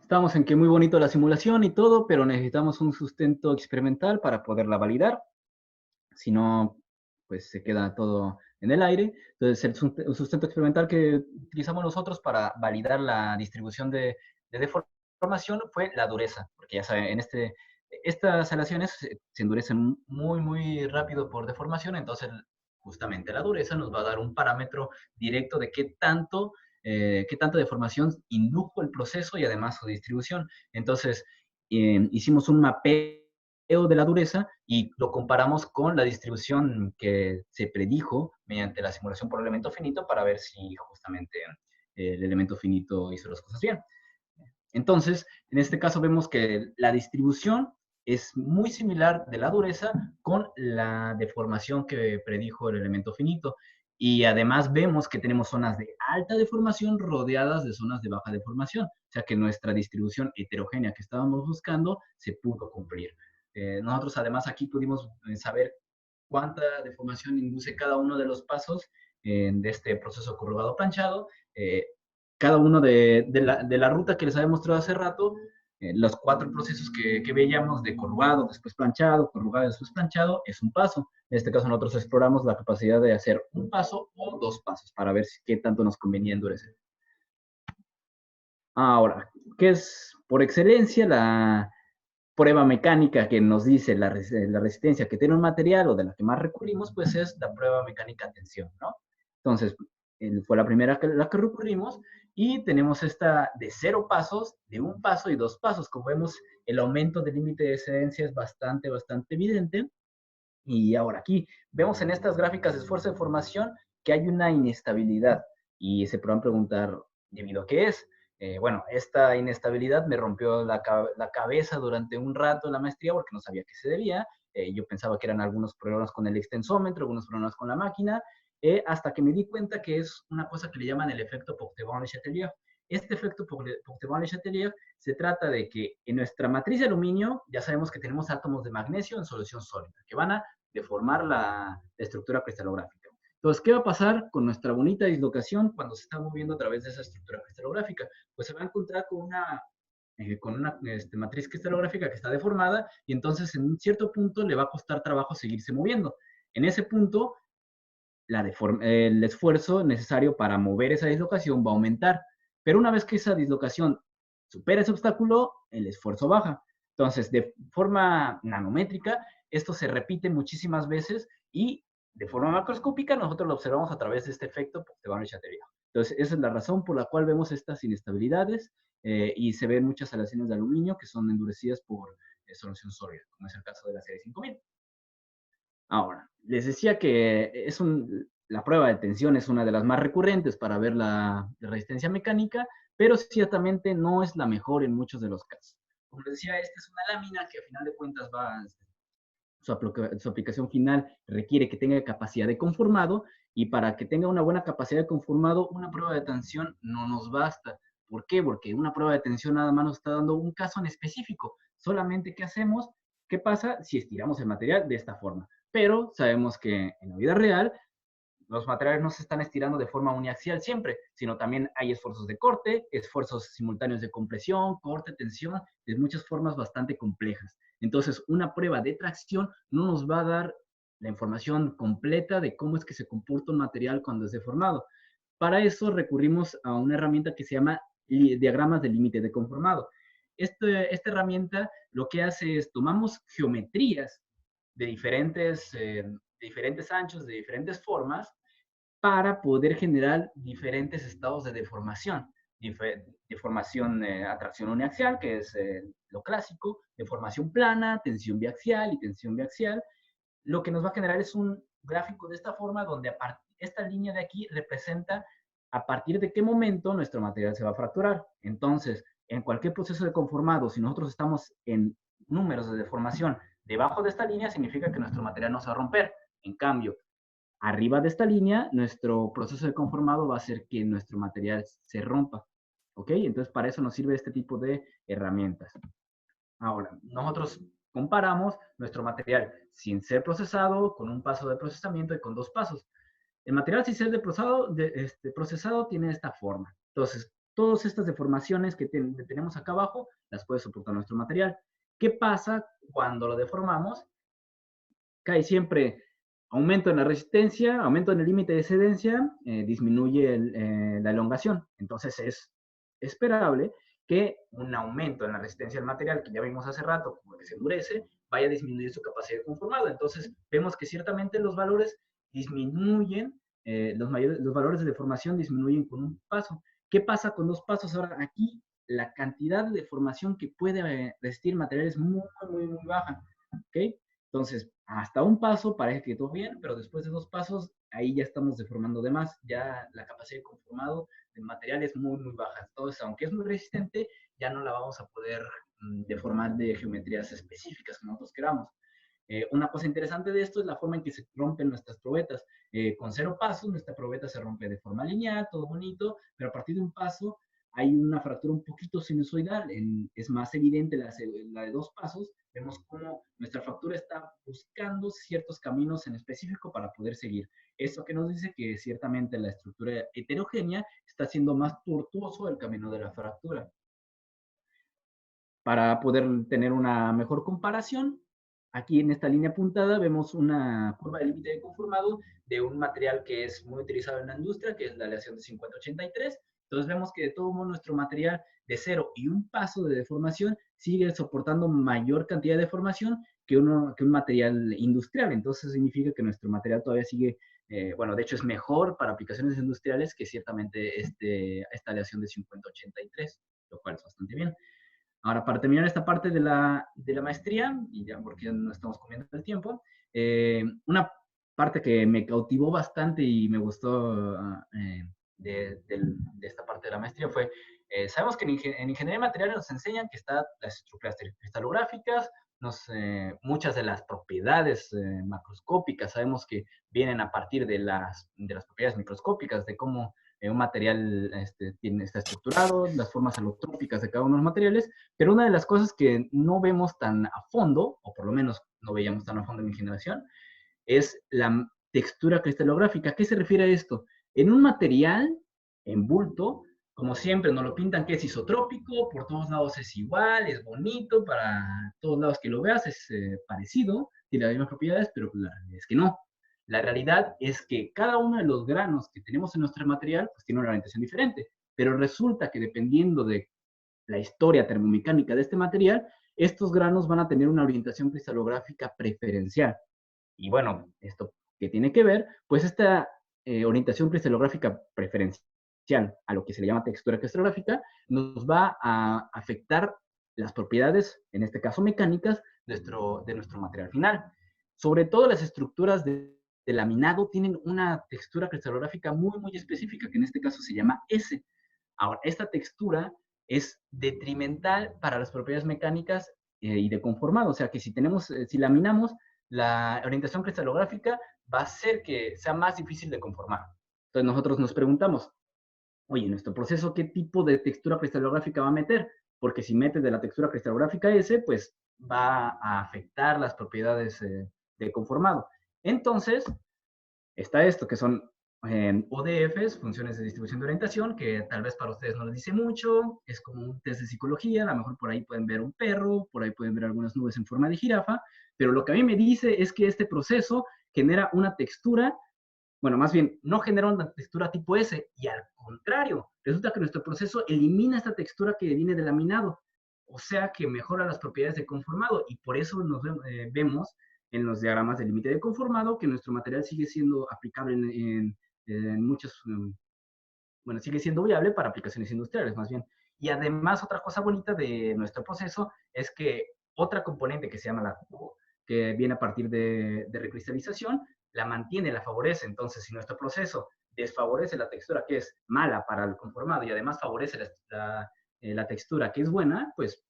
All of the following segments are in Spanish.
Estamos en que muy bonito la simulación y todo, pero necesitamos un sustento experimental para poderla validar. Si no, pues se queda todo en el aire. Entonces, el sustento experimental que utilizamos nosotros para validar la distribución de deformación fue la dureza, porque ya saben, estas aleaciones se endurecen muy, muy rápido por deformación, entonces justamente la dureza nos va a dar un parámetro directo de qué tanta deformación indujo el proceso y además su distribución. Entonces, hicimos un mapeo de la dureza y lo comparamos con la distribución que se predijo mediante la simulación por elemento finito para ver si justamente el elemento finito hizo las cosas bien. Entonces, en este caso vemos que la distribución es muy similar de la dureza con la deformación que predijo el elemento finito. Y además vemos que tenemos zonas de alta deformación rodeadas de zonas de baja deformación. O sea que nuestra distribución heterogénea que estábamos buscando se pudo cumplir. Nosotros además aquí pudimos saber cuánta deformación induce cada uno de los pasos de este proceso corrugado planchado. Cada uno de la ruta que les había mostrado hace rato, los 4 procesos que veíamos de corrugado, después planchado, corrugado, después planchado, es un paso. En este caso nosotros exploramos la capacidad de hacer un paso o 2 pasos para ver qué tanto nos convenía endurecer. Ahora, ¿qué es por excelencia la prueba mecánica que nos dice la resistencia que tiene un material o de la que más recurrimos? Pues es la prueba mecánica de tensión, ¿no? Entonces, fue la primera la que recurrimos y tenemos esta de 0 pasos, de 1 paso y 2 pasos. Como vemos, el aumento del límite de excedencia es bastante, bastante evidente. Y ahora aquí vemos en estas gráficas de esfuerzo de formación que hay una inestabilidad y se podrán preguntar debido a qué es. Bueno, esta inestabilidad me rompió la cabeza durante un rato en la maestría porque no sabía qué se debía. Yo pensaba que eran algunos problemas con el extensómetro, algunos problemas con la máquina, hasta que me di cuenta que es una cosa que le llaman el efecto Pontevin-Le Chatelier. Este efecto Pontevin-Le Chatelier se trata de que en nuestra matriz de aluminio ya sabemos que tenemos átomos de magnesio en solución sólida, que van a deformar la estructura cristalográfica. Entonces, ¿qué va a pasar con nuestra bonita dislocación cuando se está moviendo a través de esa estructura cristalográfica? Pues se va a encontrar con una matriz cristalográfica que está deformada y entonces en un cierto punto le va a costar trabajo seguirse moviendo. En ese punto, el esfuerzo necesario para mover esa dislocación va a aumentar. Pero una vez que esa dislocación supera ese obstáculo, el esfuerzo baja. Entonces, de forma nanométrica, esto se repite muchísimas veces y de forma macroscópica nosotros lo observamos a través de este efecto Pontevin-Le-Chatelier. Entonces, esa es la razón por la cual vemos estas inestabilidades y se ven muchas aleaciones de aluminio que son endurecidas por solución sólida, como es el caso de la serie 5000. Ahora, les decía que la prueba de tensión es una de las más recurrentes para ver la resistencia mecánica, pero ciertamente no es la mejor en muchos de los casos. Como les decía, esta es una lámina que a final de cuentas su aplicación final requiere que tenga capacidad de conformado y para que tenga una buena capacidad de conformado, una prueba de tensión no nos basta. ¿Por qué? Porque una prueba de tensión nada más nos está dando un caso en específico. Solamente qué hacemos, qué pasa si estiramos el material de esta forma. Pero sabemos que en la vida real los materiales no se están estirando de forma uniaxial siempre, sino también hay esfuerzos de corte, esfuerzos simultáneos de compresión, corte, tensión, de muchas formas bastante complejas. Entonces, una prueba de tracción no nos va a dar la información completa de cómo es que se comporta un material cuando es deformado. Para eso recurrimos a una herramienta que se llama diagramas de límite de conformado. Esta herramienta lo que hace es tomamos geometrías de diferentes anchos, de diferentes formas, para poder generar diferentes estados de deformación. Deformación atracción uniaxial, que es lo clásico, deformación plana, tensión biaxial y tensión biaxial. Lo que nos va a generar es un gráfico de esta forma, donde esta línea de aquí representa a partir de qué momento nuestro material se va a fracturar. Entonces, en cualquier proceso de conformado, si nosotros estamos en números de deformación debajo de esta línea, significa que nuestro material no se va a romper. En cambio, arriba de esta línea, nuestro proceso de conformado va a hacer que nuestro material se rompa. ¿Ok? Entonces, para eso nos sirve este tipo de herramientas. Ahora, nosotros comparamos nuestro material sin ser procesado con un paso de procesamiento y con 2 pasos. El material sin ser procesado tiene esta forma. Entonces, todas estas deformaciones que tenemos acá abajo, las puede soportar nuestro material. ¿Qué pasa cuando lo deformamos? Cae siempre aumento en la resistencia, aumento en el límite de excedencia, disminuye la elongación. Entonces es esperable que un aumento en la resistencia del material, que ya vimos hace rato, como que se endurece, vaya a disminuir su capacidad de conformado. Entonces vemos que ciertamente los valores disminuyen, los valores de deformación disminuyen con un paso. ¿Qué pasa con dos pasos? Ahora aquí la cantidad de deformación que puede resistir el material es muy, muy, muy baja. ¿Ok? Entonces, hasta un paso parece que todo bien, pero después de dos pasos, ahí ya estamos deformando de más. Ya la capacidad de conformado del material es muy, muy baja. Entonces, aunque es muy resistente, ya no la vamos a poder deformar de geometrías específicas que nosotros queramos. Una cosa interesante de esto es la forma en que se rompen nuestras probetas. Con 0 pasos, nuestra probeta se rompe de forma lineal, todo bonito, pero a partir de un paso hay una fractura un poquito sinusoidal. Es más evidente la de 2 pasos. Vemos cómo nuestra fractura está buscando ciertos caminos en específico para poder seguir. Eso que nos dice que ciertamente la estructura heterogénea está haciendo más tortuoso el camino de la fractura. Para poder tener una mejor comparación, aquí en esta línea apuntada vemos una curva de límite de conformado de un material que es muy utilizado en la industria, que es la aleación de 5083. Entonces vemos que de todo modo nuestro material de 0 y un paso de deformación sigue soportando mayor cantidad de deformación que un material industrial. Entonces significa que nuestro material todavía sigue, bueno, de hecho es mejor para aplicaciones industriales que ciertamente esta aleación de 5083, lo cual es bastante bien. Ahora, para terminar esta parte de la maestría, y ya porque no estamos comiendo el tiempo, una parte que me cautivó bastante y me gustó de esta parte de la maestría fue, sabemos que en ingeniería de materiales nos enseñan que están las estructuras cristalográficas, muchas de las propiedades macroscópicas, sabemos que vienen a partir de las propiedades microscópicas, de cómo un material está estructurado, las formas alotrópicas de cada uno de los materiales, pero una de las cosas que no vemos tan a fondo, o por lo menos no veíamos tan a fondo en mi generación, es la textura cristalográfica. ¿A qué se refiere a esto? En un material, en bulto, como siempre nos lo pintan que es isotrópico, por todos lados es igual, es bonito, para todos lados que lo veas es parecido, tiene las mismas propiedades, pero la realidad es que no. La realidad es que cada uno de los granos que tenemos en nuestro material pues tiene una orientación diferente, pero resulta que dependiendo de la historia termomecánica de este material, estos granos van a tener una orientación cristalográfica preferencial. Y bueno, ¿esto qué tiene que ver? Pues esta orientación cristalográfica preferencial a lo que se le llama textura cristalográfica nos va a afectar las propiedades, en este caso mecánicas, de nuestro material final. Sobre todo las estructuras de laminado tienen una textura cristalográfica muy, muy específica, que en este caso se llama S. Ahora, esta textura es detrimental para las propiedades mecánicas y de conformado. O sea que si laminamos, la orientación cristalográfica va a hacer que sea más difícil de conformar. Entonces nosotros nos preguntamos, oye, nuestro proceso, ¿qué tipo de textura cristalográfica va a meter? Porque si mete de la textura cristalográfica S, pues va a afectar las propiedades de conformado. Entonces, está esto, que son ODFs, funciones de distribución de orientación, que tal vez para ustedes no les dice mucho, es como un test de psicología, a lo mejor por ahí pueden ver un perro, por ahí pueden ver algunas nubes en forma de jirafa, pero lo que a mí me dice es que este proceso genera una textura, bueno, más bien, no genera una textura tipo S, y al contrario, resulta que nuestro proceso elimina esta textura que viene del laminado, o sea que mejora las propiedades de conformado, y por eso vemos en los diagramas de límite de conformado que nuestro material sigue siendo aplicable en muchos, bueno, sigue siendo viable para aplicaciones industriales, más bien. Y además, otra cosa bonita de nuestro proceso es que otra componente que se llama la cubo, que viene a partir de recristalización, la mantiene, la favorece. Entonces, si nuestro proceso desfavorece la textura que es mala para el conformado y además favorece la textura que es buena, pues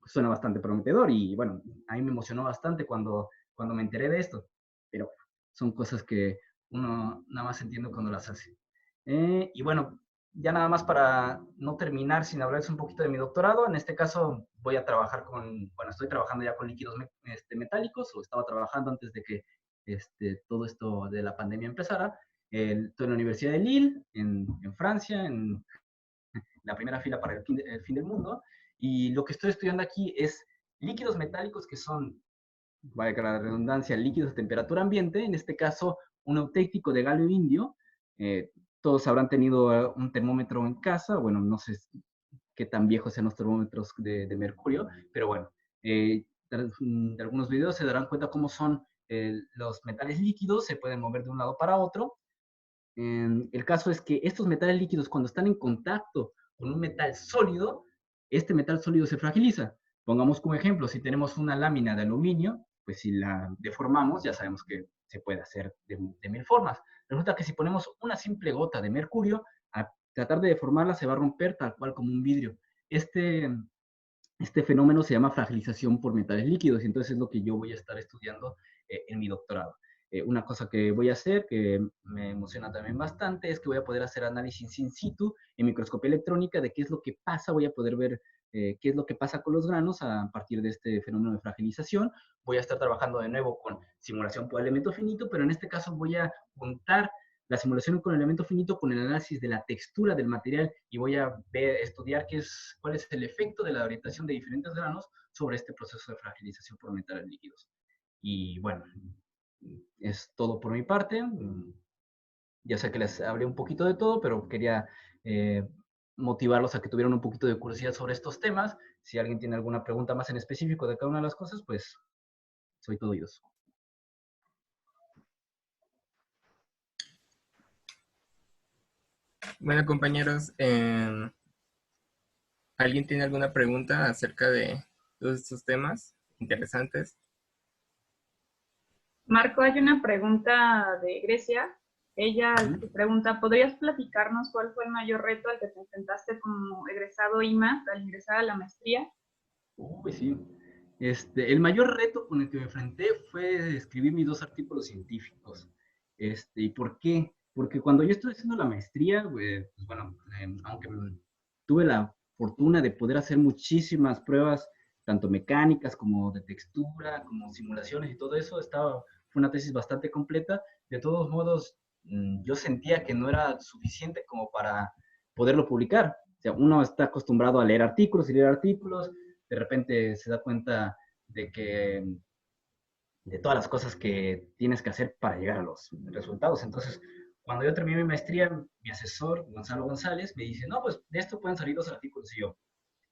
suena bastante prometedor. Y bueno, a mí me emocionó bastante cuando me enteré de esto. Pero bueno, son cosas que uno nada más entiende cuando las hace. Y bueno, ya nada más para no terminar sin hablarles un poquito de mi doctorado, en este caso voy a trabajar bueno, estoy trabajando ya con líquidos metálicos, o estaba trabajando antes de que todo esto de la pandemia empezara. Estoy en la Universidad de Lille, en Francia, en la primera fila para el fin del mundo. Y lo que estoy estudiando aquí es líquidos metálicos que son, valga la redundancia, líquidos de temperatura ambiente, en este caso un auténtico de galio indio. Todos habrán tenido un termómetro en casa, bueno, no sé qué tan viejos sean los termómetros de mercurio, pero bueno, de algunos videos se darán cuenta cómo son los metales líquidos, se pueden mover de un lado para otro. El caso es que estos metales líquidos, cuando están en contacto con un metal sólido, este metal sólido se fragiliza. Pongamos como ejemplo, si tenemos una lámina de aluminio, pues si la deformamos, ya sabemos que se puede hacer de mil formas. Resulta que si ponemos una simple gota de mercurio, a tratar de deformarla se va a romper tal cual como un vidrio. Este fenómeno se llama fragilización por metales líquidos, y entonces es lo que yo voy a estar estudiando en mi doctorado. Una cosa que voy a hacer, que me emociona también bastante, es que voy a poder hacer análisis in situ en microscopía electrónica de qué es lo que pasa, voy a poder ver qué es lo que pasa con los granos a partir de este fenómeno de fragilización. Voy a estar trabajando de nuevo con simulación por elemento finito, pero en este caso voy a juntar la simulación con el elemento finito con el análisis de la textura del material y voy a estudiar cuál es el efecto de la orientación de diferentes granos sobre este proceso de fragilización por metales líquidos. Y bueno, es todo por mi parte. Ya sé que les hablé un poquito de todo, pero quería motivarlos a que tuvieran un poquito de curiosidad sobre estos temas. Si alguien tiene alguna pregunta más en específico de cada una de las cosas, pues soy todo oídos. Bueno, compañeros, ¿alguien tiene alguna pregunta acerca de todos estos temas interesantes? Marco, hay una pregunta de Grecia. Ella te pregunta, ¿podrías platicarnos cuál fue el mayor reto al que te enfrentaste como egresado IMA al ingresar a la maestría? Uy, sí. El mayor reto con el que me enfrenté fue escribir mis 2 artículos científicos. ¿Y por qué? Porque cuando yo estuve haciendo la maestría, pues bueno, aunque tuve la fortuna de poder hacer muchísimas pruebas, tanto mecánicas como de textura, como simulaciones y todo eso, fue una tesis bastante completa. De todos modos, yo sentía que no era suficiente como para poderlo publicar. O sea, uno está acostumbrado a leer artículos y leer artículos, de repente se da cuenta de todas las cosas que tienes que hacer para llegar a los resultados. Entonces, cuando yo terminé mi maestría, mi asesor, Gonzalo González, me dice, no, pues de esto pueden salir 2 artículos. Y yo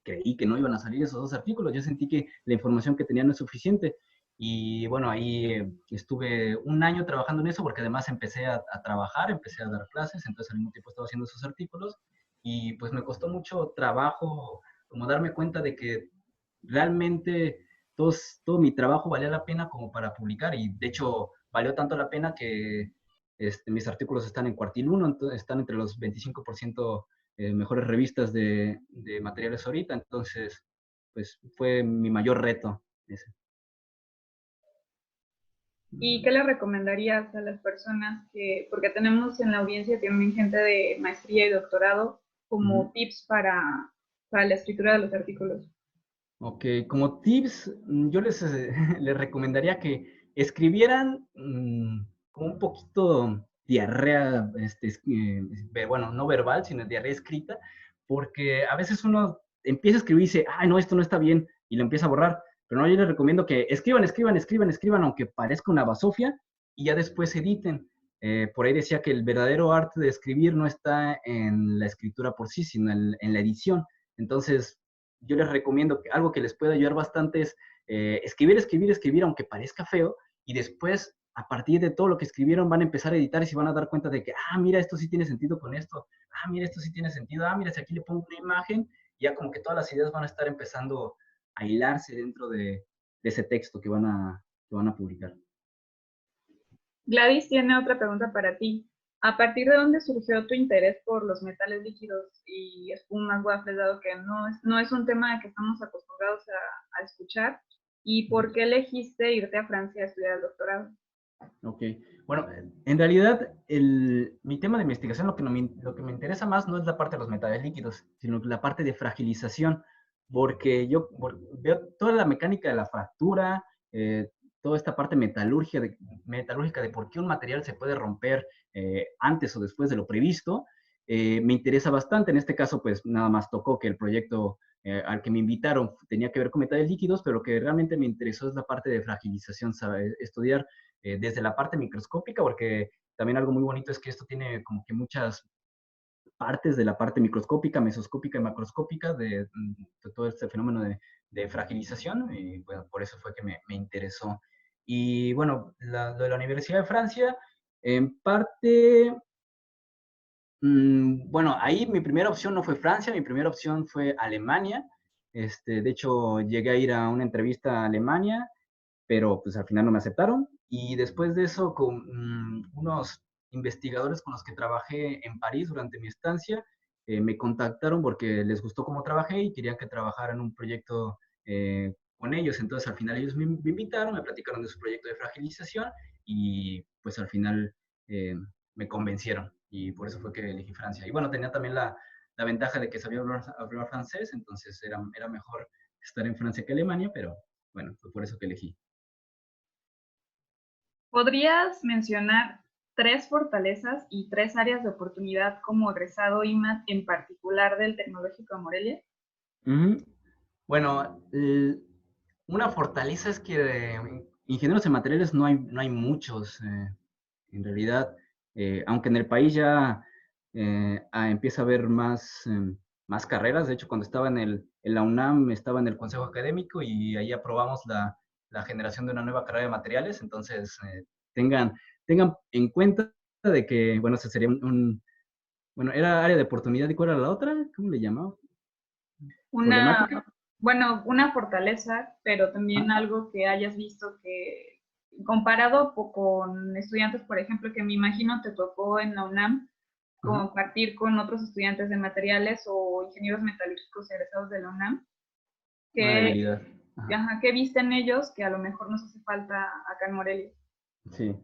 creí que no iban a salir esos 2 artículos. Yo sentí que la información que tenía no es suficiente. Y bueno, ahí estuve un año trabajando en eso porque además empecé a trabajar, empecé a dar clases, entonces al mismo tiempo estaba haciendo esos artículos y pues me costó mucho trabajo como darme cuenta de que realmente todo mi trabajo valía la pena como para publicar y de hecho valió tanto la pena que mis artículos están en Cuartil 1, están entre los 25% mejores revistas de materiales ahorita, entonces pues fue mi mayor reto ese. ¿Y qué le recomendarías a las personas porque tenemos en la audiencia también gente de maestría y doctorado, como tips para la escritura de los artículos? Ok, como tips, yo les recomendaría que escribieran como un poquito diarrea, bueno, no verbal, sino diarrea escrita, porque a veces uno empieza a escribir y dice, ay, no, esto no está bien, y lo empieza a borrar. Pero no, yo les recomiendo que escriban, aunque parezca una basofia, y ya después editen. Por ahí decía que el verdadero arte de escribir no está en la escritura por sí, sino en la edición. Entonces, yo les recomiendo que algo que les puede ayudar bastante es escribir, aunque parezca feo, y después, a partir de todo lo que escribieron, van a empezar a editar y se van a dar cuenta de que, mira, esto sí tiene sentido con esto, mira, esto sí tiene sentido, mira, si aquí le pongo una imagen, ya como que todas las ideas van a estar empezando a hilarse dentro de ese texto que van a publicar. Gladys tiene otra pregunta para ti. ¿A partir de dónde surgió tu interés por los metales líquidos y espumas, waffles, dado que no es un tema que estamos acostumbrados a escuchar? ¿Y por qué elegiste irte a Francia a estudiar el doctorado? Ok, bueno, en realidad mi tema de investigación lo que me interesa más no es la parte de los metales líquidos, sino la parte de fragilización, porque yo veo toda la mecánica de la fractura, toda esta parte metalúrgica de por qué un material se puede romper antes o después de lo previsto, me interesa bastante. En este caso, pues nada más tocó que el proyecto al que me invitaron tenía que ver con metales líquidos, pero lo que realmente me interesó es la parte de fragilización, estudiar desde la parte microscópica, porque también algo muy bonito es que esto tiene como que muchas partes de la parte microscópica, mesoscópica y macroscópica de todo este fenómeno de fragilización, y bueno, por eso fue que me interesó. Y bueno, lo de la Universidad de Francia, en parte, bueno, ahí mi primera opción no fue Francia, mi primera opción fue Alemania. De hecho, llegué a ir a una entrevista a Alemania, pero pues al final no me aceptaron. Y después de eso, con unos investigadores con los que trabajé en París durante mi estancia, me contactaron porque les gustó cómo trabajé y querían que trabajara en un proyecto con ellos. Entonces al final ellos me invitaron, me platicaron de su proyecto de fragilización y pues al final me convencieron y por eso fue que elegí Francia. Y bueno, tenía también la ventaja de que sabía hablar francés, entonces era mejor estar en Francia que Alemania, pero bueno, fue por eso que elegí. ¿Podrías mencionar 3 fortalezas y 3 áreas de oportunidad como egresado IMAT, en particular del Tecnológico de Morelia? Bueno, una fortaleza es que ingenieros en materiales no hay muchos, en realidad, aunque en el país ya empieza a haber más carreras. De hecho, cuando estaba en la UNAM, estaba en el consejo académico y ahí aprobamos la generación de una nueva carrera de materiales. Entonces, tengan en cuenta de que, bueno, ese sería bueno, era área de oportunidad. ¿Y cuál era la otra? ¿Cómo le llamaba? ¿Problemática? Una fortaleza, pero también Ah, algo que hayas visto que, comparado con estudiantes, por ejemplo, que me imagino te tocó en la UNAM, ajá. compartir con otros estudiantes de materiales o ingenieros metalúrgicos egresados de la UNAM, Una que, debilidad. Ajá. ¿qué viste en ellos que a lo mejor nos hace falta acá en Morelia? Sí.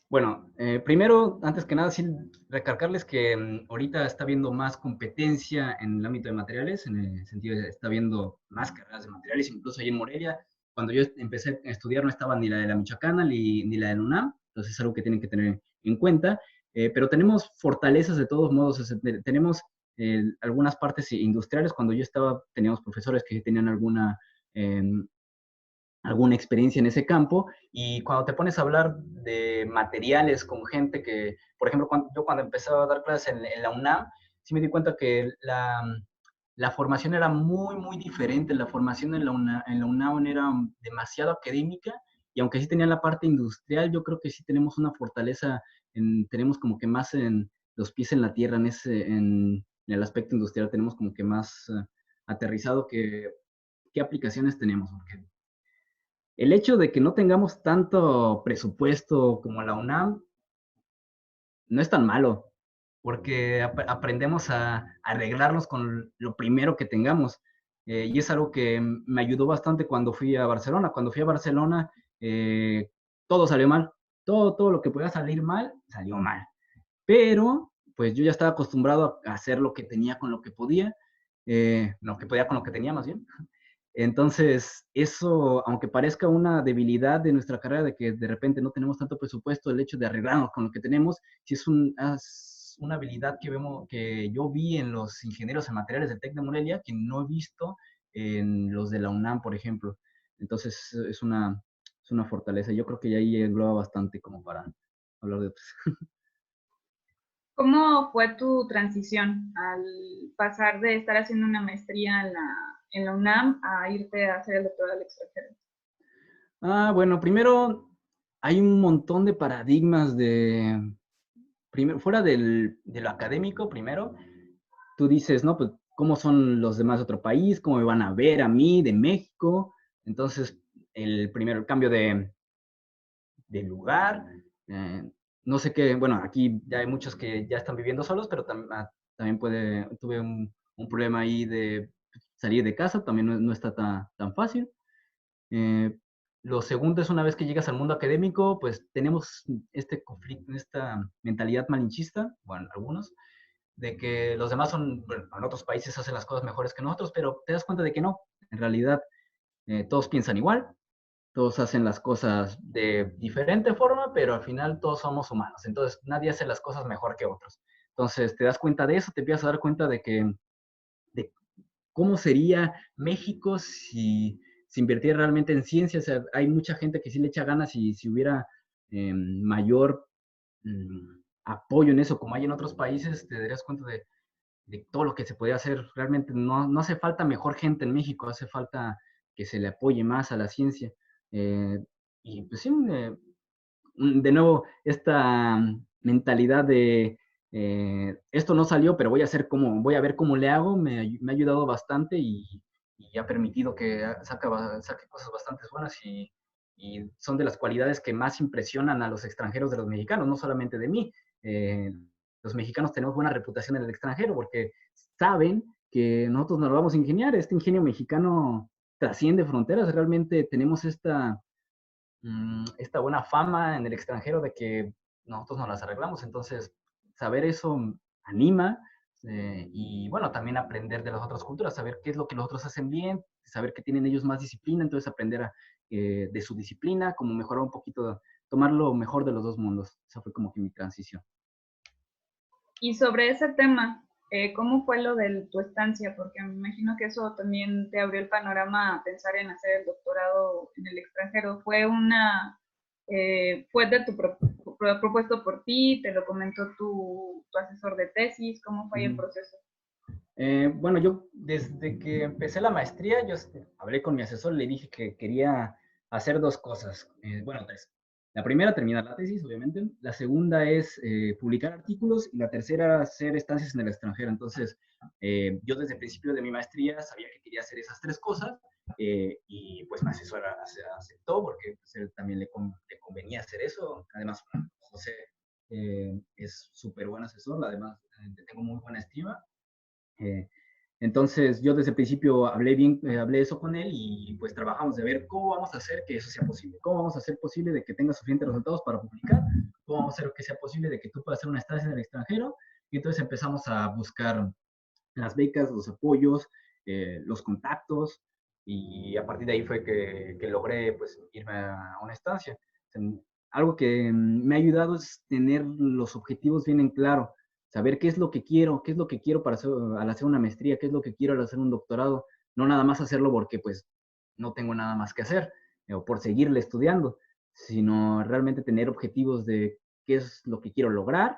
Bueno, primero, antes que nada, sí recargarles que ahorita está habiendo más competencia en el ámbito de materiales, en el sentido de está habiendo más carreras de materiales, incluso ahí en Morelia. Cuando yo empecé a estudiar no estaba ni la de la Michoacana ni la de la UNAM, entonces es algo que tienen que tener en cuenta. Pero tenemos fortalezas de todos modos, tenemos algunas partes industriales. Cuando yo estaba, teníamos profesores que tenían alguna experiencia en ese campo, y cuando te pones a hablar de materiales con gente que, por ejemplo, yo cuando empezaba a dar clases en la UNAM, sí me di cuenta que la formación era muy, muy diferente. La formación en la UNAM era demasiado académica, y aunque sí tenían la parte industrial, yo creo que sí tenemos una fortaleza, tenemos como que más en los pies en la tierra, en el aspecto industrial tenemos como que más aterrizado qué aplicaciones tenemos, porque el hecho de que no tengamos tanto presupuesto como la UNAM no es tan malo, porque aprendemos a arreglarnos con lo primero que tengamos. Y es algo que me ayudó bastante cuando fui a Barcelona. Cuando fui a Barcelona, todo salió mal. Todo lo que podía salir mal, salió mal. Pero, pues yo ya estaba acostumbrado a hacer lo que tenía con lo que podía, lo que podía con lo que tenía más bien. Entonces, eso, aunque parezca una debilidad de nuestra carrera, de que de repente no tenemos tanto presupuesto, el hecho de arreglarnos con lo que tenemos, sí es una habilidad que yo vi en los ingenieros en materiales del TEC de Morelia, que no he visto en los de la UNAM, por ejemplo. Entonces, es una fortaleza. Yo creo que ya ahí engloba bastante como para hablar de otros. ¿Cómo fue tu transición al pasar de estar haciendo una maestría en la UNAM a irte a hacer el doctorado al extranjero? Bueno, primero hay un montón de paradigmas fuera de lo académico. Primero, tú dices, no, pues, ¿cómo son los demás de otro país? ¿Cómo me van a ver a mí de México? Entonces, el cambio de lugar, eh, no sé qué, bueno, aquí ya hay muchos que ya están viviendo solos, pero también tuve un problema ahí de salir de casa, también no está tan fácil. Eh, lo segundo es, una vez que llegas al mundo académico, pues tenemos este conflicto, esta mentalidad malinchista, bueno, algunos, de que los demás bueno, en otros países hacen las cosas mejores que nosotros, pero te das cuenta de que no. En realidad, todos piensan igual, todos hacen las cosas de diferente forma, pero al final todos somos humanos. Entonces, nadie hace las cosas mejor que otros. Entonces te das cuenta de eso, te empiezas a dar cuenta de cómo sería México si se invirtiera realmente en ciencia. O sea, hay mucha gente que sí le echa ganas y si hubiera mayor apoyo en eso, como hay en otros países, te darías cuenta de todo lo que se podía hacer. Realmente no hace falta mejor gente en México, hace falta que se le apoye más a la ciencia. Y pues sí, de nuevo, esta mentalidad de esto no salió, pero voy a ver cómo le hago, me ha ayudado bastante y ha permitido que saque cosas bastante buenas y son de las cualidades que más impresionan a los extranjeros de los mexicanos, no solamente de mí. Eh, los mexicanos tenemos buena reputación en el extranjero porque saben que nosotros nos lo vamos a ingeniar. Este ingenio mexicano trasciende fronteras, realmente tenemos esta buena fama en el extranjero de que nosotros nos las arreglamos. Entonces, saber eso anima y bueno, también aprender de las otras culturas, saber qué es lo que los otros hacen bien, saber que tienen ellos más disciplina, entonces aprender de su disciplina, como mejorar un poquito, tomar lo mejor de los dos mundos. Esa fue como que mi transición. Y sobre ese tema, ¿cómo fue lo de tu estancia? Porque me imagino que eso también te abrió el panorama a pensar en hacer el doctorado en el extranjero. ¿Fue de propuesto por ti? ¿Te lo comentó tu asesor de tesis? ¿Cómo fue el proceso? Bueno, yo desde que empecé la maestría, yo hablé con mi asesor, le dije que quería hacer dos cosas, bueno, tres. La primera, terminar la tesis, obviamente. La segunda es publicar artículos y la tercera, hacer estancias en el extranjero. Entonces, yo desde el principio de mi maestría sabía que quería hacer esas tres cosas y pues mi asesor aceptó porque pues, él también le convenía hacer eso. Además, José es súper buen asesor, además tengo muy buena estima. Entonces yo desde el principio hablé eso con él y pues trabajamos de ver cómo vamos a hacer que eso sea posible, cómo vamos a hacer posible de que tengas suficientes resultados para publicar, cómo vamos a hacer que sea posible de que tú puedas hacer una estancia en el extranjero y entonces empezamos a buscar las becas, los apoyos, los contactos y a partir de ahí fue que logré pues irme a una estancia. Algo que me ha ayudado es tener los objetivos bien en claro, saber qué es lo que quiero, al hacer una maestría, qué es lo que quiero al hacer un doctorado, no nada más hacerlo porque pues no tengo nada más que hacer o por seguirle estudiando, sino realmente tener objetivos de qué es lo que quiero lograr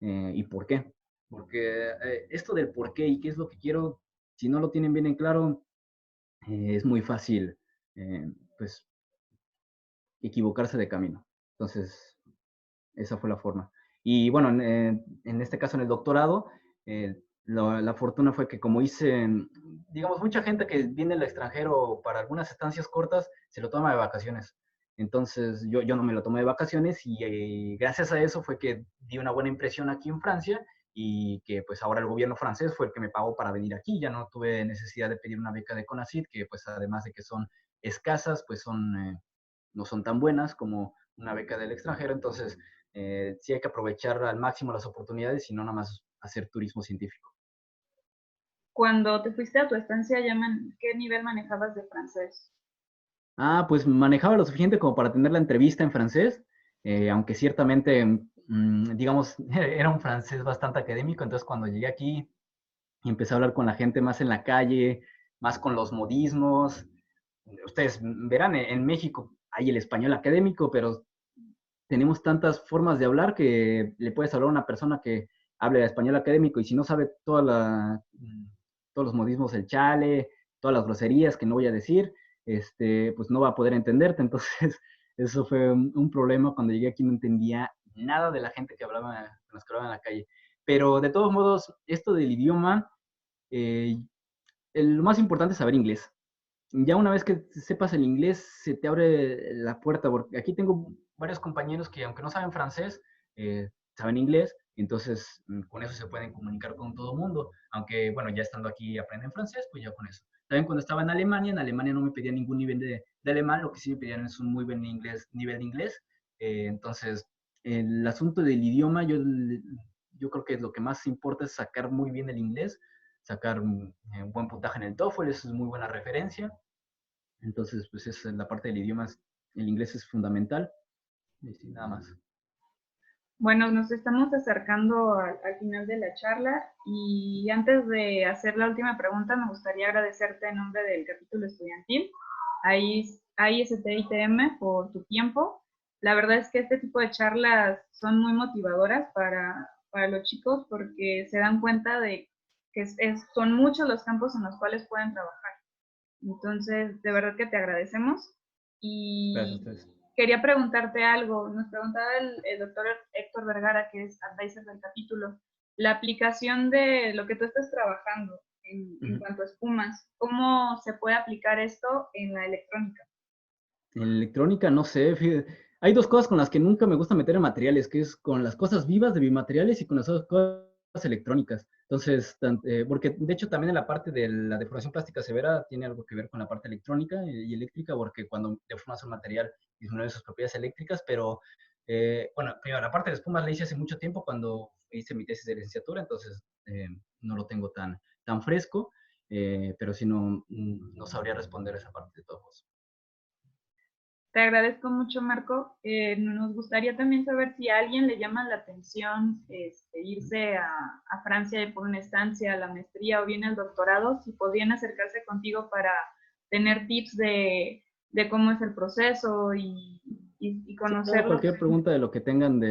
y por qué. Porque esto del por qué y qué es lo que quiero, si no lo tienen bien en claro, es muy fácil, pues, equivocarse de camino. Entonces, esa fue la forma. Y bueno, en este caso, en el doctorado, la fortuna fue que como hice, digamos, mucha gente que viene del extranjero para algunas estancias cortas, se lo toma de vacaciones. Entonces, yo no me lo tomé de vacaciones y gracias a eso fue que di una buena impresión aquí en Francia y que pues ahora el gobierno francés fue el que me pagó para venir aquí. Ya no tuve necesidad de pedir una beca de CONACYT, que pues además de que son escasas, pues no son tan buenas como una beca del extranjero. Entonces, sí hay que aprovechar al máximo las oportunidades y no nada más hacer turismo científico. Cuando te fuiste a tu estancia, ¿qué nivel manejabas de francés? Pues manejaba lo suficiente como para tener la entrevista en francés, aunque ciertamente, digamos, era un francés bastante académico, entonces cuando llegué aquí y empecé a hablar con la gente más en la calle, más con los modismos. Ustedes verán, en México hay el español académico, pero tenemos tantas formas de hablar que le puedes hablar a una persona que hable español académico y si no sabe todos los modismos, el chale, todas las groserías que no voy a decir, pues no va a poder entenderte. Entonces, eso fue un problema. Cuando llegué aquí no entendía nada de la gente que hablaba, con los que hablaba en la calle. Pero de todos modos, esto del idioma, lo más importante es saber inglés. Ya una vez que sepas el inglés, se te abre la puerta, porque aquí tengo varios compañeros que aunque no saben francés, saben inglés, entonces con eso se pueden comunicar con todo el mundo, aunque bueno, ya estando aquí aprenden francés, pues ya con eso. También cuando estaba en Alemania no me pedían ningún nivel de alemán, lo que sí me pedían es un muy buen nivel de inglés, entonces el asunto del idioma, yo creo que lo que más importa es sacar muy bien el inglés, sacar un buen puntaje en el TOEFL, eso es muy buena referencia. Entonces, pues es la parte del idioma, el inglés es fundamental. Y sí, nada más. Bueno, nos estamos acercando al final de la charla y antes de hacer la última pregunta, me gustaría agradecerte en nombre del capítulo estudiantil a IST-ITM por tu tiempo. La verdad es que este tipo de charlas son muy motivadoras para los chicos porque se dan cuenta de que son muchos los campos en los cuales pueden trabajar. Entonces, de verdad que te agradecemos. Gracias a Y ustedes. quería preguntarte algo. Nos preguntaba el doctor Héctor Vergara, que es advisor del capítulo, la aplicación de lo que tú estás trabajando en cuanto a espumas, ¿cómo se puede aplicar esto en la electrónica? En electrónica, no sé, hay dos cosas con las que nunca me gusta meter en materiales, que es con las cosas vivas de bimateriales y con las otras cosas electrónicas. Entonces, porque de hecho también en la parte de la deformación plástica severa tiene algo que ver con la parte electrónica y eléctrica, porque cuando deformas un material disminuye sus propiedades eléctricas, pero bueno, primero, la parte de espumas la hice hace mucho tiempo cuando hice mi tesis de licenciatura, entonces no lo tengo tan fresco, pero si no, no sabría responder esa parte de todos. Te agradezco mucho, Marco. Nos gustaría también saber si a alguien le llama la atención irse a Francia por una estancia, a la maestría o bien al doctorado, si podrían acercarse contigo para tener tips de cómo es el proceso y Sí, claro, conocerlo. cualquier pregunta de lo que tengan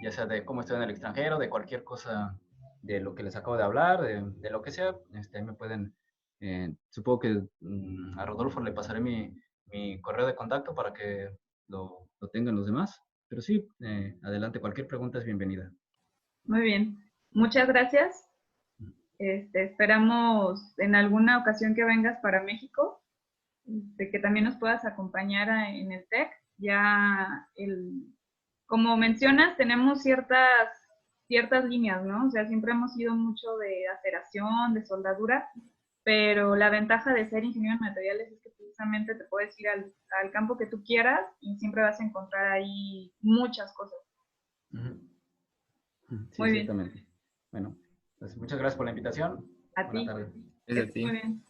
ya sea de cómo estoy en el extranjero, de cualquier cosa de lo que les acabo de hablar, de lo que sea, ahí me pueden, supongo que a Rodolfo le pasaré mi correo de contacto para que lo tengan los demás. Pero sí, adelante, cualquier pregunta es bienvenida. Muy bien. Muchas gracias. Esperamos en alguna ocasión que vengas para México, de que también nos puedas acompañar en el TEC. Ya como mencionas, tenemos ciertas líneas, ¿no? O sea, siempre hemos sido mucho de aceración, de soldadura, pero la ventaja de ser ingeniero en materiales es que precisamente te puedes ir al campo que tú quieras y siempre vas a encontrar ahí muchas cosas. Sí, Muy bien, ciertamente. Bueno, pues muchas gracias por la invitación. a Buena ti. tarde. Que Es estés muy así. bien.